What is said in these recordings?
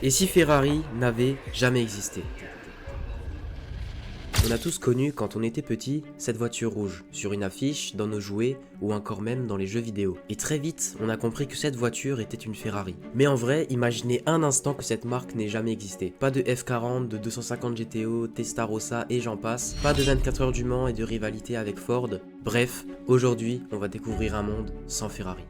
Et si Ferrari n'avait jamais existé? On a tous connu, quand on était petit, cette voiture rouge, sur une affiche, dans nos jouets, ou encore même dans les jeux vidéo. Et très vite, on a compris que cette voiture était une Ferrari. Mais en vrai, imaginez un instant que cette marque n'ait jamais existé. Pas de F40, de 250 GTO, Testarossa et j'en passe. Pas de 24 heures du Mans et de rivalité avec Ford. Bref, aujourd'hui, on va découvrir un monde sans Ferrari.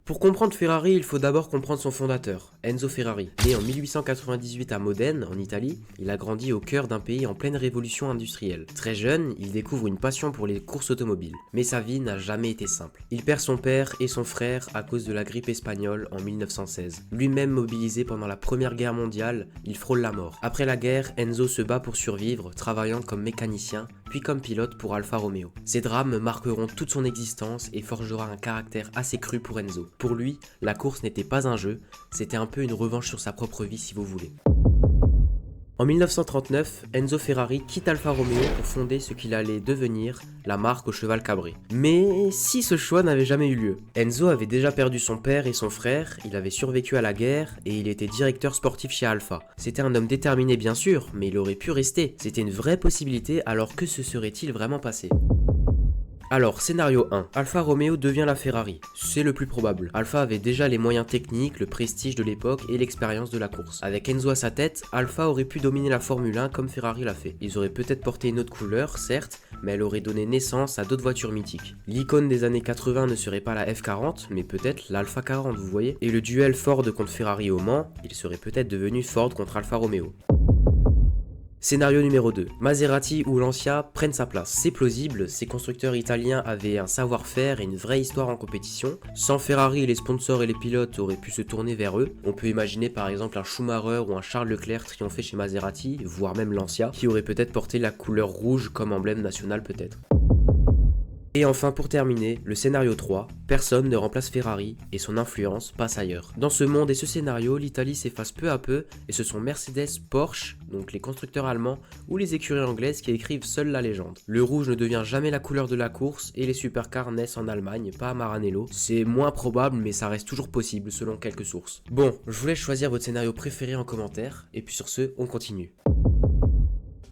Pour comprendre Ferrari, il faut d'abord comprendre son fondateur, Enzo Ferrari. Né en 1898 à Modène, en Italie, il a grandi au cœur d'un pays en pleine révolution industrielle. Très jeune, il découvre une passion pour les courses automobiles. Mais sa vie n'a jamais été simple. Il perd son père et son frère à cause de la grippe espagnole en 1916. Lui-même mobilisé pendant la Première Guerre mondiale, il frôle la mort. Après la guerre, Enzo se bat pour survivre, travaillant comme mécanicien, puis comme pilote pour Alfa Romeo. Ces drames marqueront toute son existence et forgera un caractère assez cru pour Enzo. Pour lui, la course n'était pas un jeu, c'était un peu une revanche sur sa propre vie si vous voulez. En 1939, Enzo Ferrari quitte Alfa Romeo pour fonder ce qu'il allait devenir la marque au cheval cabré. Mais si ce choix n'avait jamais eu lieu? Enzo avait déjà perdu son père et son frère, il avait survécu à la guerre et il était directeur sportif chez Alfa. C'était un homme déterminé bien sûr, mais il aurait pu rester. C'était une vraie possibilité, alors que se serait-il vraiment passé? Alors, scénario 1. Alfa Romeo devient la Ferrari. C'est le plus probable. Alfa avait déjà les moyens techniques, le prestige de l'époque et l'expérience de la course. Avec Enzo à sa tête, Alfa aurait pu dominer la Formule 1 comme Ferrari l'a fait. Ils auraient peut-être porté une autre couleur, certes, mais elle aurait donné naissance à d'autres voitures mythiques. L'icône des années 80 ne serait pas la F40, mais peut-être l'Alfa 40, vous voyez. Et le duel Ford contre Ferrari au Mans, il serait peut-être devenu Ford contre Alfa Romeo. Scénario numéro 2. Maserati ou Lancia prennent sa place. C'est plausible, ces constructeurs italiens avaient un savoir-faire et une vraie histoire en compétition. Sans Ferrari, les sponsors et les pilotes auraient pu se tourner vers eux. On peut imaginer par exemple un Schumacher ou un Charles Leclerc triompher chez Maserati, voire même Lancia, qui aurait peut-être porté la couleur rouge comme emblème national peut-être. Et enfin pour terminer, le scénario 3, personne ne remplace Ferrari et son influence passe ailleurs. Dans ce monde et ce scénario, l'Italie s'efface peu à peu et ce sont Mercedes, Porsche, donc les constructeurs allemands, ou les écuries anglaises qui écrivent seuls la légende. Le rouge ne devient jamais la couleur de la course et les supercars naissent en Allemagne, pas à Maranello. C'est moins probable mais ça reste toujours possible selon quelques sources. Bon, je vous laisse choisir votre scénario préféré en commentaire et puis sur ce, on continue.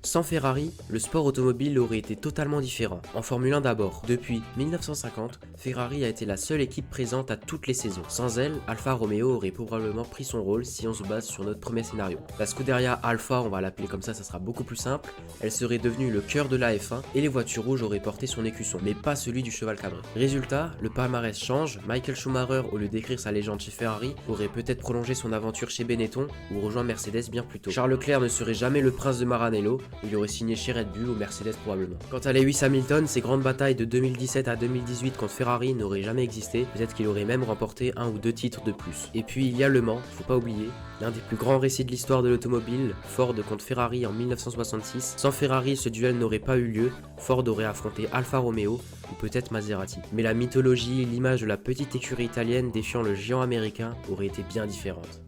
Sans Ferrari, le sport automobile aurait été totalement différent. En Formule 1 d'abord. Depuis 1950, Ferrari a été la seule équipe présente à toutes les saisons. Sans elle, Alfa Romeo aurait probablement pris son rôle si on se base sur notre premier scénario. La Scuderia Alfa, on va l'appeler comme ça sera beaucoup plus simple, elle serait devenue le cœur de la F1 et les voitures rouges auraient porté son écusson, mais pas celui du cheval cabré. Résultat, le palmarès change, Michael Schumacher, au lieu d'écrire sa légende chez Ferrari, aurait peut-être prolongé son aventure chez Benetton ou rejoint Mercedes bien plus tôt. Charles Leclerc ne serait jamais le prince de Maranello, il aurait signé chez Red Bull ou Mercedes probablement. Quant à Lewis Hamilton, ses grandes batailles de 2017 à 2018 contre Ferrari n'auraient jamais existé, peut-être qu'il aurait même remporté 1 ou 2 titres de plus. Et puis il y a Le Mans, faut pas oublier, l'un des plus grands récits de l'histoire de l'automobile, Ford contre Ferrari en 1966. Sans Ferrari, ce duel n'aurait pas eu lieu, Ford aurait affronté Alfa Romeo ou peut-être Maserati. Mais la mythologie, l'image de la petite écurie italienne défiant le géant américain aurait été bien différente.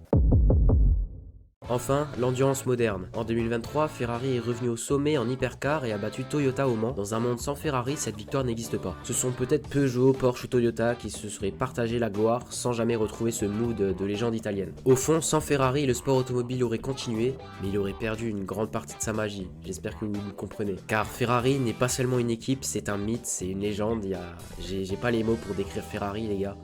Enfin, l'endurance moderne. En 2023, Ferrari est revenu au sommet en hypercar et a battu Toyota au Mans. Dans un monde sans Ferrari, cette victoire n'existe pas. Ce sont peut-être Peugeot, Porsche ou Toyota qui se seraient partagé la gloire sans jamais retrouver ce mood de légende italienne. Au fond, sans Ferrari, le sport automobile aurait continué, mais il aurait perdu une grande partie de sa magie. J'espère que vous me comprenez. Car Ferrari n'est pas seulement une équipe, c'est un mythe, c'est une légende. J'ai pas les mots pour décrire Ferrari, les gars.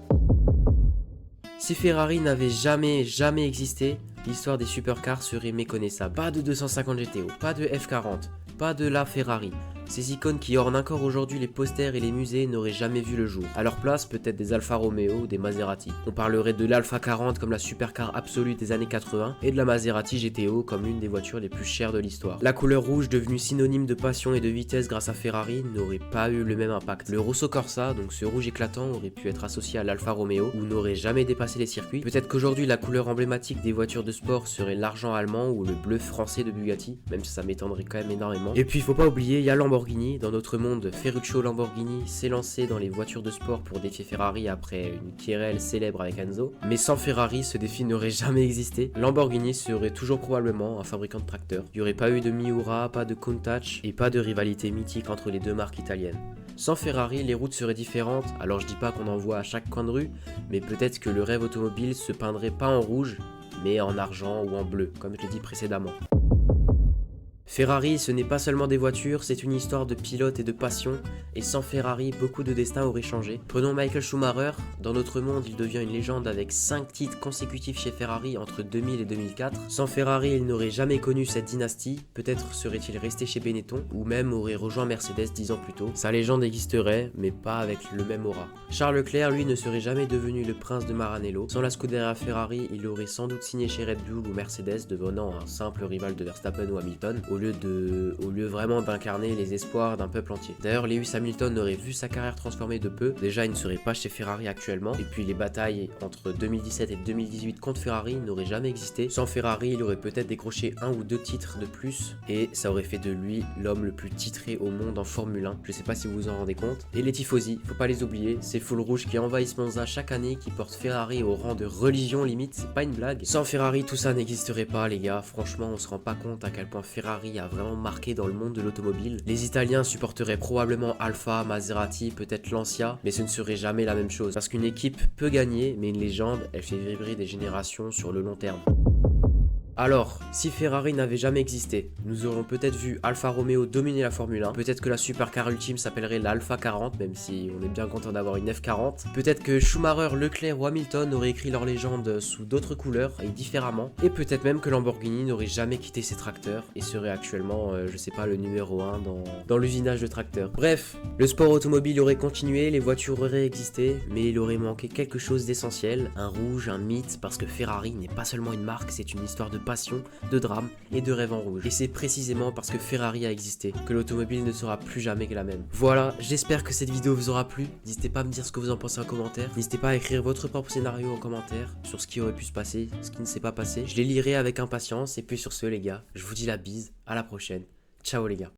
Si Ferrari n'avait jamais existé, l'histoire des supercars serait méconnaissable. Pas de 250 GTO, pas de F40, pas de la Ferrari. Ces icônes qui ornent encore aujourd'hui les posters et les musées n'auraient jamais vu le jour. À leur place, peut-être des Alfa Romeo ou des Maserati. On parlerait de l'Alfa 40 comme la supercar absolue des années 80 et de la Maserati GTO comme une des voitures les plus chères de l'histoire. La couleur rouge, devenue synonyme de passion et de vitesse grâce à Ferrari, n'aurait pas eu le même impact. Le Rosso Corsa, donc ce rouge éclatant, aurait pu être associé à l'Alfa Romeo ou n'aurait jamais dépassé les circuits. Peut-être qu'aujourd'hui la couleur emblématique des voitures de sport serait l'argent allemand ou le bleu français de Bugatti, même si ça m'étonnerait quand même énormément. Et puis il faut pas oublier, il y a Lamborghini. Dans notre monde, Ferruccio Lamborghini s'est lancé dans les voitures de sport pour défier Ferrari après une querelle célèbre avec Enzo. Mais sans Ferrari, ce défi n'aurait jamais existé. Lamborghini serait toujours probablement un fabricant de tracteurs. Il n'y aurait pas eu de Miura, pas de Countach et pas de rivalité mythique entre les deux marques italiennes. Sans Ferrari, les routes seraient différentes, alors je dis pas qu'on en voit à chaque coin de rue, mais peut-être que le rêve automobile se peindrait pas en rouge, mais en argent ou en bleu, comme je l'ai dit précédemment. Ferrari, ce n'est pas seulement des voitures, c'est une histoire de pilote et de passion, et sans Ferrari, beaucoup de destins auraient changé. Prenons Michael Schumacher, dans notre monde, il devient une légende avec 5 titres consécutifs chez Ferrari entre 2000 et 2004. Sans Ferrari, il n'aurait jamais connu cette dynastie, peut-être serait-il resté chez Benetton, ou même aurait rejoint Mercedes 10 ans plus tôt. Sa légende existerait, mais pas avec le même aura. Charles Leclerc, lui, ne serait jamais devenu le prince de Maranello. Sans la Scuderia Ferrari, il aurait sans doute signé chez Red Bull ou Mercedes, devenant un simple rival de Verstappen ou Hamilton, au lieu vraiment d'incarner les espoirs d'un peuple entier. D'ailleurs, Lewis Hamilton aurait vu sa carrière transformée de peu. Déjà, il ne serait pas chez Ferrari actuellement. Et puis les batailles entre 2017 et 2018 contre Ferrari n'auraient jamais existé. Sans Ferrari, il aurait peut-être décroché 1 ou 2 titres de plus. Et ça aurait fait de lui l'homme le plus titré au monde en Formule 1. Je sais pas si vous vous en rendez compte. Et les tifosi, faut pas les oublier. Ces foules rouges qui envahissent Monza chaque année, qui portent Ferrari au rang de religion limite. C'est pas une blague. Sans Ferrari, tout ça n'existerait pas, les gars. Franchement, on se rend pas compte à quel point Ferrari a vraiment marqué dans le monde de l'automobile. Les Italiens supporteraient probablement Alfa, Maserati, peut-être Lancia, mais ce ne serait jamais la même chose. Parce qu'une équipe peut gagner, mais une légende, elle fait vibrer des générations sur le long terme. Alors, si Ferrari n'avait jamais existé, nous aurions peut-être vu Alfa Romeo dominer la Formule 1, peut-être que la supercar ultime s'appellerait l'Alfa 40, même si on est bien content d'avoir une F40, peut-être que Schumacher, Leclerc ou Hamilton auraient écrit leur légende sous d'autres couleurs et différemment, et peut-être même que Lamborghini n'aurait jamais quitté ses tracteurs et serait actuellement, je sais pas, le numéro 1 dans l'usinage de tracteurs. Bref, le sport automobile aurait continué, les voitures auraient existé, mais il aurait manqué quelque chose d'essentiel, un rouge, un mythe, parce que Ferrari n'est pas seulement une marque, c'est une histoire de passion, de drame et de rêve en rouge. Et c'est précisément parce que Ferrari a existé que l'automobile ne sera plus jamais que la même. Voilà, j'espère que cette vidéo vous aura plu. N'hésitez pas à me dire ce que vous en pensez en commentaire. N'hésitez pas à écrire votre propre scénario en commentaire sur ce qui aurait pu se passer, ce qui ne s'est pas passé. Je les lirai avec impatience. Et puis sur ce les gars, je vous dis la bise, à la prochaine. Ciao les gars.